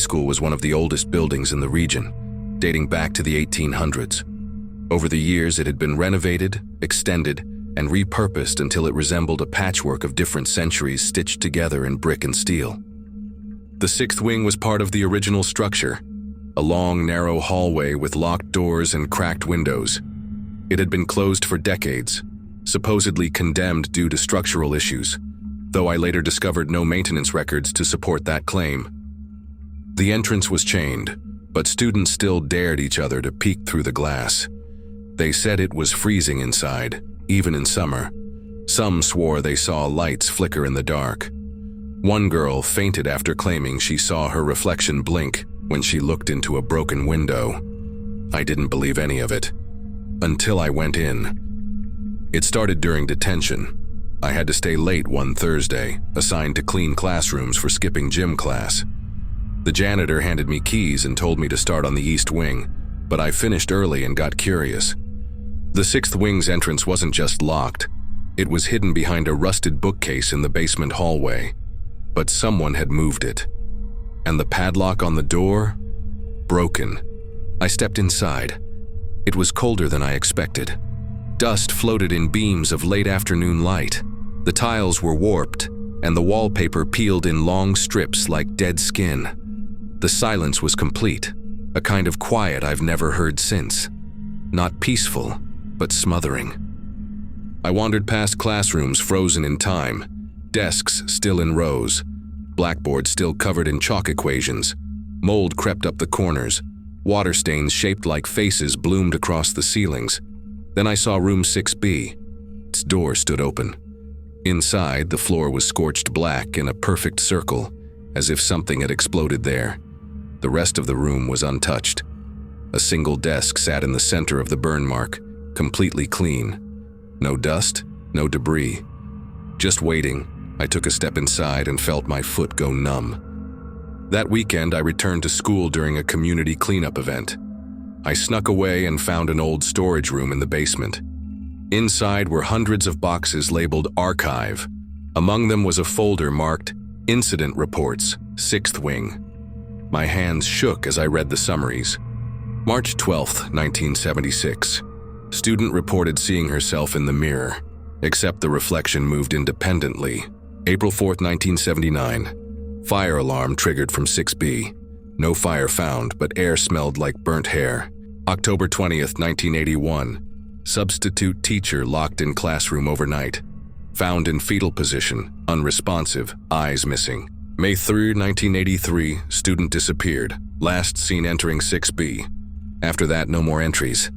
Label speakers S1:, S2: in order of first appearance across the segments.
S1: school was one of the oldest buildings in the region, dating back to the 1800s. Over the years, it had been renovated, extended, and repurposed until it resembled a patchwork of different centuries stitched together in brick and steel. The sixth wing was part of the original structure, a long, narrow hallway with locked doors and cracked windows. It had been closed for decades, supposedly condemned due to structural issues, though I later discovered no maintenance records to support that claim. The entrance was chained, but students still dared each other to peek through the glass. They said it was freezing inside, even in summer. Some swore they saw lights flicker in the dark. One girl fainted after claiming she saw her reflection blink when she looked into a broken window. I didn't believe any of it, until I went in. It started during detention. I had to stay late one Thursday, assigned to clean classrooms for skipping gym class. The janitor handed me keys and told me to start on the east wing, but I finished early and got curious. The sixth wing's entrance wasn't just locked, it was hidden behind a rusted bookcase in the basement hallway. But someone had moved it. And the padlock on the door? Broken. I stepped inside. It was colder than I expected. Dust floated in beams of late afternoon light. The tiles were warped, and the wallpaper peeled in long strips like dead skin. The silence was complete, a kind of quiet I've never heard since. Not peaceful, but smothering. I wandered past classrooms frozen in time, desks still in rows, blackboards still covered in chalk equations. Mold crept up the corners, water stains shaped like faces bloomed across the ceilings. Then I saw room 6B. Its door stood open. Inside, the floor was scorched black in a perfect circle, as if something had exploded there. The rest of the room was untouched. A single desk sat in the center of the burn mark, completely clean. No dust, no debris. Just waiting, I took a step inside and felt my foot go numb. That weekend, I returned to school during a community cleanup event. I snuck away and found an old storage room in the basement. Inside were hundreds of boxes labeled Archive. Among them was a folder marked Incident Reports, 6th Wing. My hands shook as I read the summaries. March 12, 1976. Student reported seeing herself in the mirror, except the reflection moved independently. April 4, 1979. Fire alarm triggered from 6B. No fire found, but air smelled like burnt hair. October 20th, 1981. Substitute teacher locked in classroom overnight. Found in fetal position, unresponsive, eyes missing. May 3, 1983. Student disappeared. Last seen entering 6B. After that, no more entries.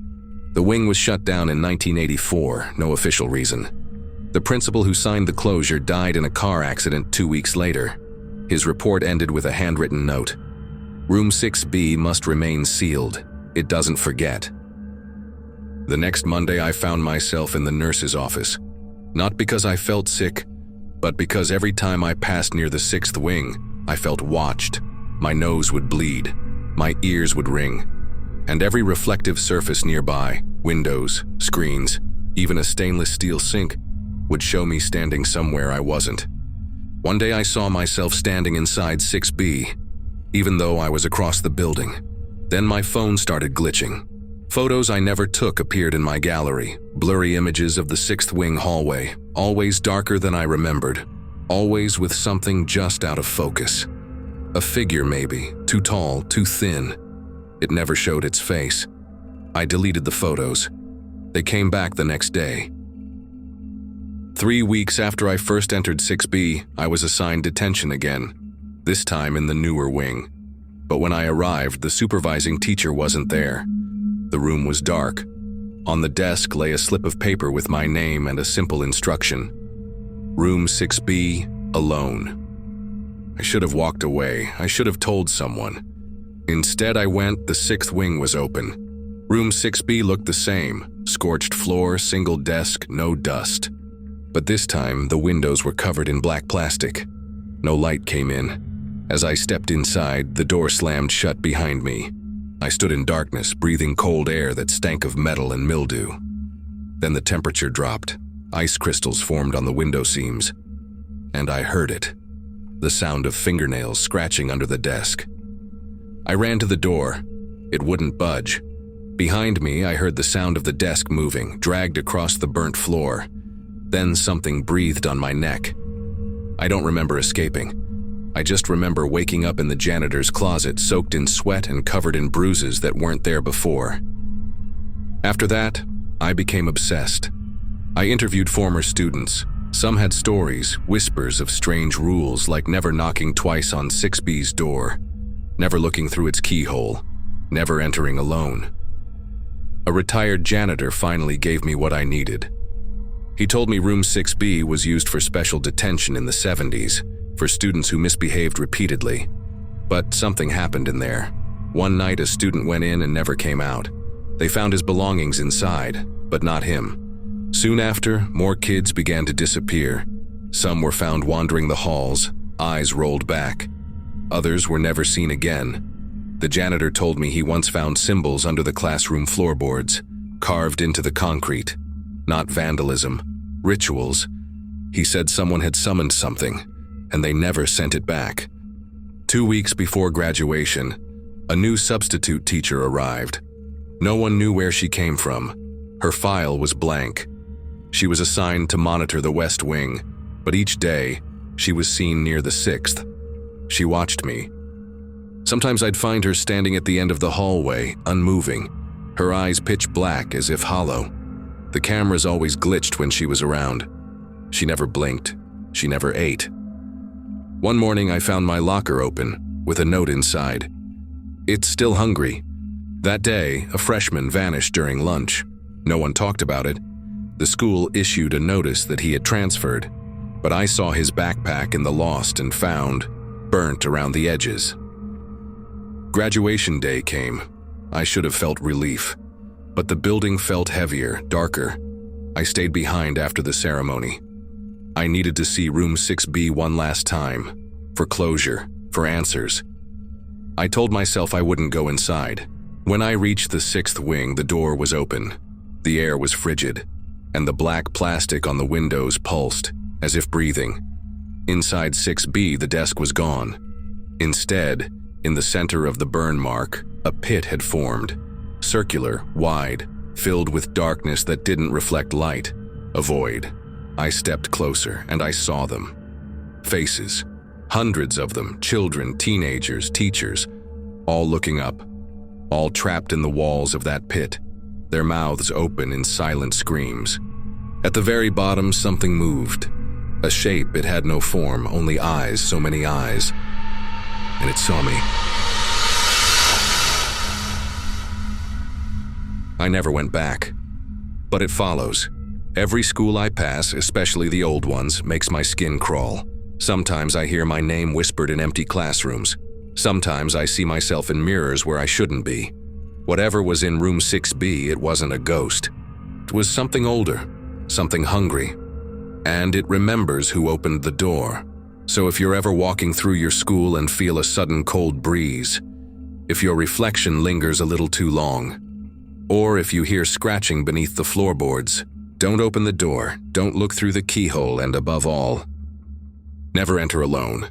S1: The wing was shut down in 1984, no official reason. The principal who signed the closure died in a car accident 2 weeks later. His report ended with a handwritten note. Room 6B must remain sealed. It doesn't forget. The next Monday, I found myself in the nurse's office. Not because I felt sick, but because every time I passed near the 6th wing, I felt watched. My nose would bleed. My ears would ring. And every reflective surface nearby, windows, screens, even a stainless steel sink, would show me standing somewhere I wasn't. One day I saw myself standing inside 6B, even though I was across the building. Then my phone started glitching. Photos I never took appeared in my gallery, blurry images of the 6th wing hallway, always darker than I remembered, always with something just out of focus. A figure maybe, too tall, too thin. It never showed its face. I deleted the photos. They came back the next day. 3 weeks after I first entered 6B, I was assigned detention again, this time in the newer wing. But when I arrived, the supervising teacher wasn't there. The room was dark. On the desk lay a slip of paper with my name and a simple instruction. Room 6B, alone. I should have walked away. I should have told someone. Instead, I went. The 6th wing was open. Room 6B looked the same. Scorched floor, single desk, no dust. But this time, the windows were covered in black plastic. No light came in. As I stepped inside, the door slammed shut behind me. I stood in darkness, breathing cold air that stank of metal and mildew. Then the temperature dropped. Ice crystals formed on the window seams. And I heard it. The sound of fingernails scratching under the desk. I ran to the door. It wouldn't budge. Behind me, I heard the sound of the desk moving, dragged across the burnt floor. Then something breathed on my neck. I don't remember escaping. I just remember waking up in the janitor's closet, soaked in sweat and covered in bruises that weren't there before. After that, I became obsessed. I interviewed former students. Some had stories, whispers of strange rules, like never knocking twice on 6B's door, never looking through its keyhole, never entering alone. A retired janitor finally gave me what I needed. He told me room 6B was used for special detention in the 70s, for students who misbehaved repeatedly. But something happened in there. One night, a student went in and never came out. They found his belongings inside, but not him. Soon after, more kids began to disappear. Some were found wandering the halls, eyes rolled back. Others were never seen again. The janitor told me he once found symbols under the classroom floorboards, carved into the concrete. Not vandalism, rituals. He said someone had summoned something, and they never sent it back. 2 weeks before graduation, a new substitute teacher arrived. No one knew where she came from. Her file was blank. She was assigned to monitor the West Wing, but each day, she was seen near the 6th. She watched me. Sometimes I'd find her standing at the end of the hallway, unmoving, her eyes pitch black as if hollow. The cameras always glitched when she was around. She never blinked. She never ate. One morning, I found my locker open, with a note inside. "It's still hungry." That day, a freshman vanished during lunch. No one talked about it. The school issued a notice that he had transferred, but I saw his backpack in the lost and found, burnt around the edges. Graduation day came. I should have felt relief, but the building felt heavier, darker. I stayed behind after the ceremony. I needed to see room 6B one last time, for closure, for answers. I told myself I wouldn't go inside. When I reached the 6th wing, the door was open. The air was frigid, and the black plastic on the windows pulsed, as if breathing. Inside 6B, the desk was gone. Instead, in the center of the burn mark, a pit had formed, circular, wide, filled with darkness that didn't reflect light, a void. I stepped closer, and I saw them. Faces, hundreds of them, children, teenagers, teachers, all looking up, all trapped in the walls of that pit, their mouths open in silent screams. At the very bottom, something moved. A shape, it had no form, only eyes, so many eyes. And it saw me. I never went back. But it follows. Every school I pass, especially the old ones, makes my skin crawl. Sometimes I hear my name whispered in empty classrooms. Sometimes I see myself in mirrors where I shouldn't be. Whatever was in room 6B, it wasn't a ghost. It was something older, something hungry. And it remembers who opened the door. So if you're ever walking through your school and feel a sudden cold breeze, if your reflection lingers a little too long, or if you hear scratching beneath the floorboards, don't open the door, don't look through the keyhole, and above all, never enter alone.